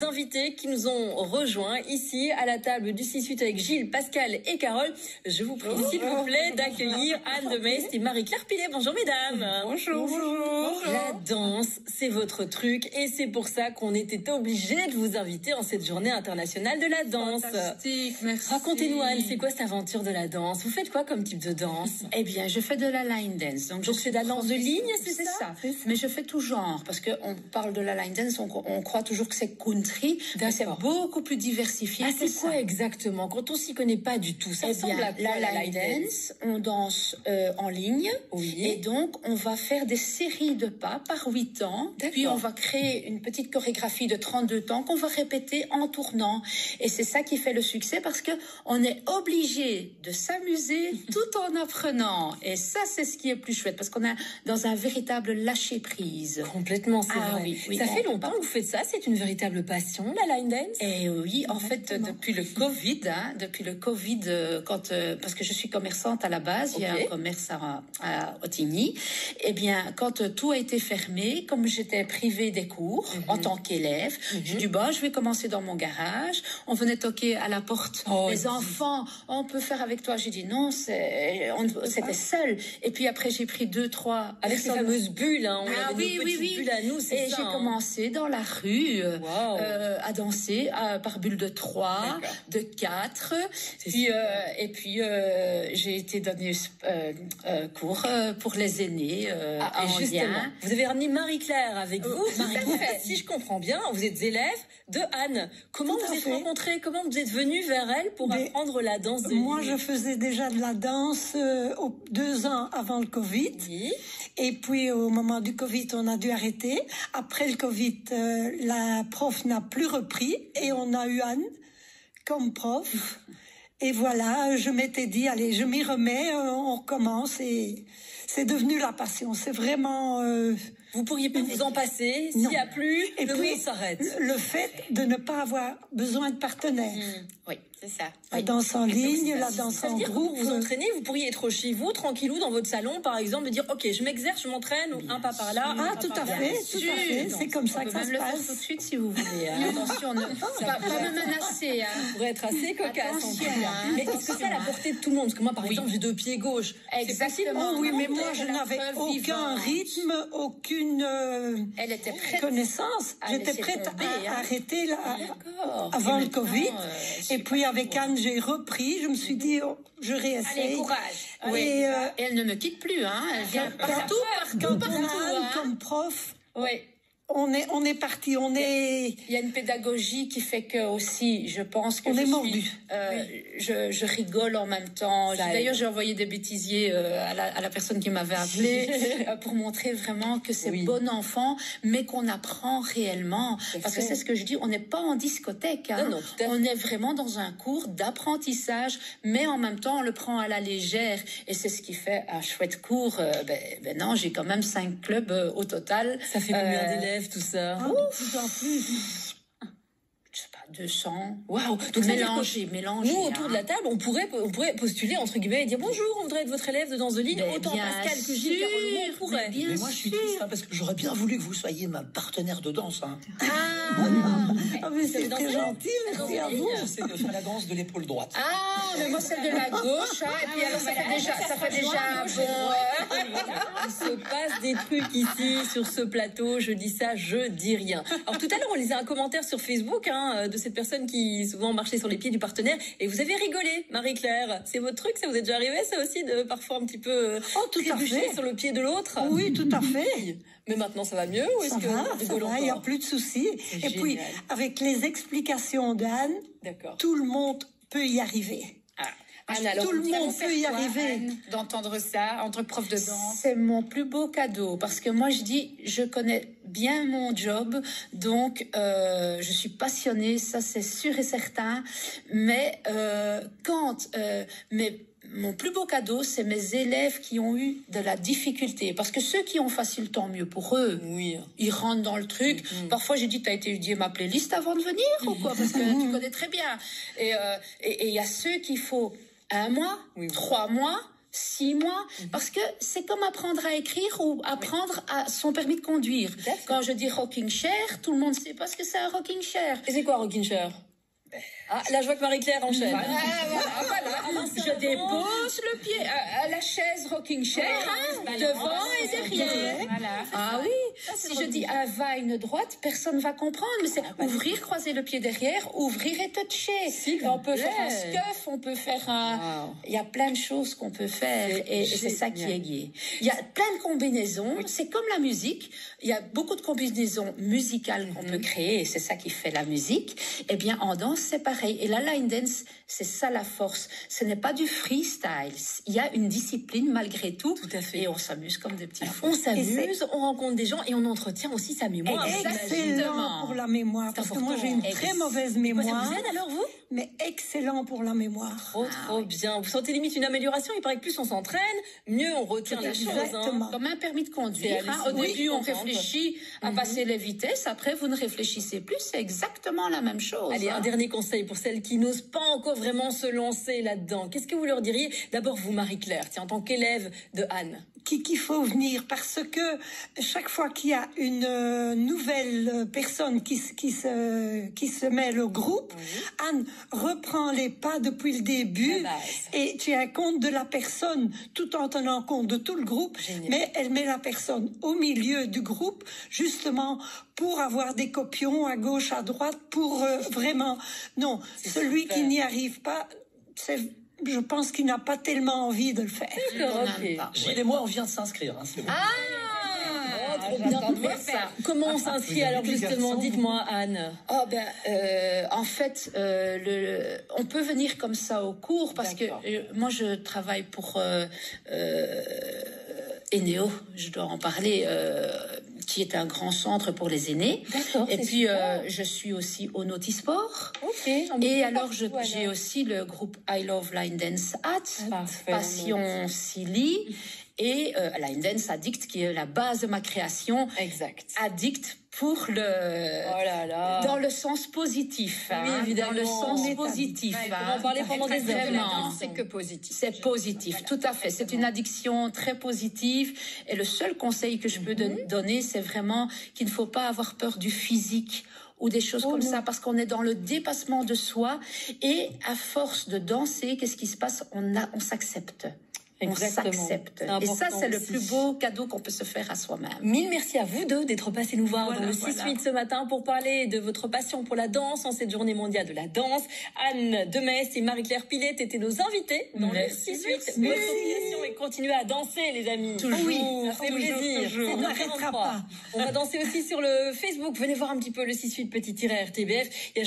Invités qui nous ont rejoints ici à la table du 6-8 avec Gilles, Pascal et Carole. Je vous prie s'il vous plaît d'accueillir Anne de Meest et Marie-Claire Pilet. Bonjour mesdames. Bonjour. Bonjour. La danse, c'est votre truc et c'est pour ça qu'on était obligé de vous inviter en cette journée internationale de la danse. Fantastique, merci. Racontez-nous Anne, c'est quoi cette aventure de la danse? Vous faites quoi comme type de danse? Eh bien, je fais de la line dance. Donc c'est de la danse de ligne, c'est ça? Mais je fais tout genre, parce qu'on parle de la line dance, on croit toujours que c'est country, mais c'est beaucoup plus diversifié. Ah, c'est quoi exactement? Quand on s'y connaît pas du tout, ça ressemble à quoi la line dance? On danse en ligne, oui. Et donc on va faire des séries de pas par 8 temps, puis on va créer une petite chorégraphie de 32 temps qu'on va répéter en tournant. Et c'est ça qui fait le succès, parce que on est obligé de s'amuser tout en apprenant. Et ça, c'est ce qui est plus chouette, parce qu'on est dans un véritable lâcher prise. Complètement, c'est vrai. Oui, ça fait longtemps que vous faites ça? C'est une véritable passion, la line dance? Et oui, en fait, depuis le Covid, parce que je suis commerçante à la base, il y a un commerce à Ottigny. Eh bien, quand tout a été fermé, comme j'étais privée des cours en tant qu'élève, j'ai dit, je vais commencer dans mon garage. On venait toquer à la porte. Les enfants, on peut faire avec toi. J'ai dit non, c'était seul. Et puis après, j'ai pris 2, 3... Avec ces fameuses bulles, hein. On avait nos petites bulles à nous, et j'ai commencé dans la rue à danser par bulles de 3, de 4. Et puis, j'ai été donner cours pour les aînés en lien. Vous avez ramené Marie-Claire avec vous. Marie-Claire, si je comprends bien, vous êtes élève de Anne. Comment vous êtes rencontrés? Comment vous êtes venue vers elle pour apprendre la danse de Moi, je faisais déjà de la danse 2 ans avant le Covid. Oui. Et puis, au moment du Covid, on a dû arrêter. Après le Covid, la prof n'a plus repris et on a eu Anne comme prof. Et voilà, je m'étais dit, allez, je m'y remets, on recommence, et c'est devenu la passion. C'est vraiment... Vous pourriez pas vous en passer, s'il n'y a plus, et le monde s'arrête. Le fait de ne pas avoir besoin de partenaire. Oui, c'est ça. La danse en ligne, la danse en groupe. Vous vous entraînez, vous pourriez être chez vous, tranquillou, dans votre salon, par exemple, de dire, ok, je m'exerce, je m'entraîne, un pas par là. Ah, tout à fait. C'est comme ça que ça se passe. Tout de suite, si vous voulez. Attention, pas me menacer. Ça pourrait être assez cocasse. Mais est-ce que c'est à la portée de tout le monde? Parce que moi, par exemple, j'ai 2 pieds gauches. Exactement. Oui, mais moi, je n'avais aucun rythme, aucune connaissance. J'étais prête à arrêter avant le Covid. Et puis avec Anne, j'ai repris. Je me suis dit, je réessaye. Allez, courage. Et elle ne me quitte plus. Elle vient partout. Quand on a Anne comme prof, oui. On est parti, Il y a une pédagogie qui fait que aussi, je pense que je rigole en même temps. D'ailleurs, j'ai envoyé des bêtisiers à la personne qui m'avait appelé pour montrer vraiment que c'est bon enfant, mais qu'on apprend réellement. Parce que c'est ce que je dis, on n'est pas en discothèque. Non, on est vraiment dans un cours d'apprentissage, mais en même temps, on le prend à la légère. Et c'est ce qui fait un chouette cours. Non, j'ai quand même 5 clubs au total. Ça fait combien d'élèves? Tout ça. De plus en plus. Je sais pas, 200. Waouh. Donc mélanger. Nous, autour de la table, on pourrait postuler, entre guillemets, et dire bonjour, on voudrait être votre élève de danse de ligne. Autant Pascal que Gilles, on pourrait. Mais moi, je suis triste, parce que j'aurais bien voulu que vous soyez ma partenaire de danse. Mais c'est très gentil, merci à vous. C'est de faire la danse de l'épaule droite. Mais moi, celle de la gauche. Et puis alors, ça fait déjà un bon... Il se passe des trucs ici, sur ce plateau. Je dis ça, je dis rien. Alors, tout à l'heure, on lisait un commentaire sur Facebook, de cette personne qui souvent marchait sur les pieds du partenaire, et vous avez rigolé, Marie-Claire. C'est votre truc, ça vous est déjà arrivé, ça aussi, de parfois un petit peu trébucher sur le pied de l'autre? Oui, tout à fait. Mais maintenant, ça va mieux, ou est-ce que ça va, il n'y a plus de soucis. Et puis, avec les explications d'Anne, tout le monde peut y arriver. Tout le monde peut y arriver. D'entendre ça entre profs de danse. C'est mon plus beau cadeau, parce que moi je dis, je connais bien mon job, donc je suis passionnée, ça c'est sûr et certain. Mais mon plus beau cadeau, c'est mes élèves qui ont eu de la difficulté. Parce que ceux qui ont facile, tant mieux pour eux. Oui. Ils rentrent dans le truc. Parfois, j'ai dit, t'as été étudier ma playlist avant de venir ou quoi? Parce que tu connais très bien. Et il y a ceux qu'il faut 1 mois, 3 mois, 6 mois, parce que c'est comme apprendre à écrire ou apprendre à son permis de conduire. Quand je dis rocking chair, tout le monde sait pas ce que c'est un rocking chair. Et c'est quoi rocking chair? Ah, là, je vois que Marie-Claire enchaîne. Voilà. Je dépose le pied à la chaise rocking chair, devant et derrière. Voilà. Ah oui, si je dis un va une droite, personne va comprendre, mais c'est ouvrir, croiser le pied derrière, ouvrir et toucher. On peut faire un scuff, on peut faire un... Il y a plein de choses qu'on peut faire et c'est ça qui est gai. Il y a plein de combinaisons, c'est comme la musique, il y a beaucoup de combinaisons musicales qu'on peut créer et c'est ça qui fait la musique. Eh bien, en danse, c'est pareil. Et la line dance, c'est ça la force. Ce n'est pas du freestyle. Il y a une discipline malgré tout. Tout à fait. Et on s'amuse comme des petits fous. On s'amuse, on rencontre des gens et on entretient aussi sa mémoire. Excellent pour la mémoire. Parce que moi, j'ai une très mauvaise mémoire. Ça vous aide alors, vous? Mais excellent pour la mémoire. Trop bien. Vous sentez limite une amélioration? Il paraît que plus on s'entraîne, mieux on retient les choses. Exactement. Comme un permis de conduire. Au début, on réfléchit à passer les vitesses. Après, vous ne réfléchissez plus. C'est exactement la même chose. Allez, un dernier conseil pour celles qui n'osent pas encore vraiment se lancer là-dedans. Qu'est-ce que vous leur diriez? D'abord, vous, Marie-Claire, en tant qu'élève de Anne. Qu'il faut venir, parce que chaque fois qu'il y a une nouvelle personne qui se mêle au groupe, Anne reprend les pas depuis le début et tient compte de la personne tout en tenant compte de tout le groupe. Génial. Mais elle met la personne au milieu du groupe justement pour avoir des copions à gauche, à droite, pour vraiment... Non, celui qui n'y arrive pas, je pense qu'il n'a pas tellement envie de le faire. Gilles et moi, on vient de s'inscrire. Comment on s'inscrit alors justement? Dites-moi, Anne. En fait, on peut venir comme ça au cours parce que moi je travaille pour Eneo, je dois en parler, qui est un grand centre pour les aînés. Et puis je suis aussi au Notisport. Et alors j'ai aussi le groupe I Love Line Dance At, Passion Silly. Et Line Dance Addict, qui est la base de ma création. Exact. Addict pour dans le sens positif. Oui, évidemment. Dans le sens positif. On va en parler pendant des heures. C'est que positif. C'est positif, tout à fait. C'est une addiction très positive. Et le seul conseil que je peux donner, c'est vraiment qu'il ne faut pas avoir peur du physique ou des choses comme ça, parce qu'on est dans le dépassement de soi. Et à force de danser, qu'est-ce qui se passe? On s'accepte. On s'accepte. Et ça, c'est le plus beau cadeau qu'on peut se faire à soi-même. Mille merci à vous deux d'être passés nous voir dans le 6-8 ce matin pour parler de votre passion pour la danse en cette journée mondiale de la danse. Anne Demesse et Marie-Claire Pilette étaient nos invités dans le 6-8. Bonne continuation et continuez à danser, les amis. Toujours. Ça fait plaisir. On n'arrêtera pas. On va danser aussi sur le Facebook. Venez voir un petit peu le 6-8 petit-RTBF. Il y a